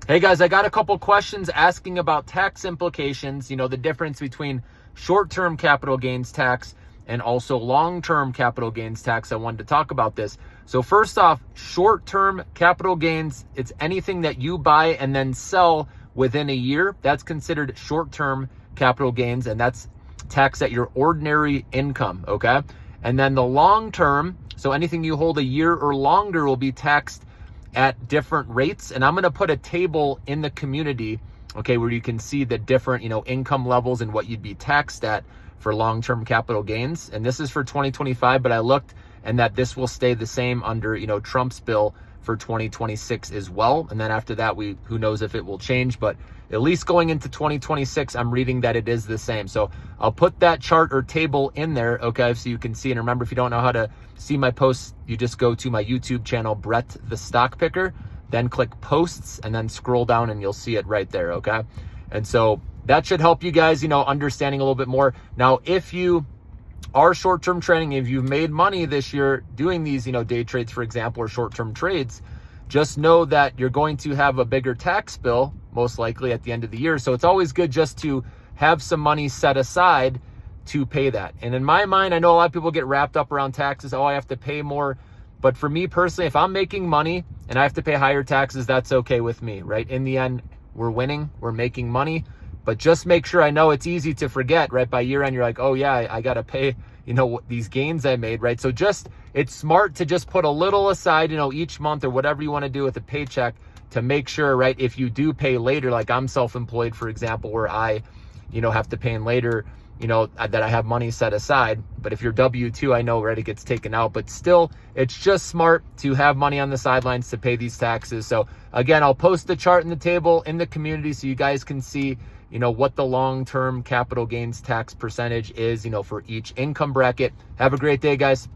Hey guys, I got a couple questions asking about tax implications, the difference between short-term capital gains tax and also long-term capital gains tax. I wanted to talk about this. So first off, short-term capital gains, it's anything that you buy and then sell within a year. That's considered short-term capital gains, and that's taxed at your ordinary income, okay? And then the long-term, so anything you hold a year or longer, will be taxed at different rates. And I'm going to put a table in the community, okay, where you can see the different, income levels and what you'd be taxed at for long-term capital gains. And this is for 2025, but I looked and that this will stay the same under, Trump's bill for 2026 as well. And then after that, who knows if it will change, but at least going into 2026, I'm reading that it is the same. So I'll put that chart or table in there, okay, so you can see. And remember, if you don't know how to see my posts, you just go to my YouTube channel, Brett the Stock Picker, then click posts and then scroll down and you'll see it right there, okay? And so that should help you guys, understanding a little bit more. Now, if you are short-term trading, if you've made money this year doing these, day trades, for example, or short-term trades, just know that you're going to have a bigger tax bill, most likely at the end of the year. So it's always good just to have some money set aside to pay that. And in my mind, I know a lot of people get wrapped up around taxes. Oh, I have to pay more. But for me personally, if I'm making money and I have to pay higher taxes, that's okay with me, right? In the end, we're winning, we're making money. But just make sure, I know it's easy to forget, right? By year end, you're like, oh yeah, I got to pay, these gains I made, right? So it's smart to just put a little aside, each month or whatever you want to do with a paycheck to make sure, right? If you do pay later, like I'm self-employed, for example, where I, have to pay in later, that I have money set aside. But if you're W-2, I know, right, it gets taken out. But still, it's just smart to have money on the sidelines to pay these taxes. So again, I'll post the chart in the table in the community so you guys can see, what the long-term capital gains tax percentage is, for each income bracket. Have a great day, guys.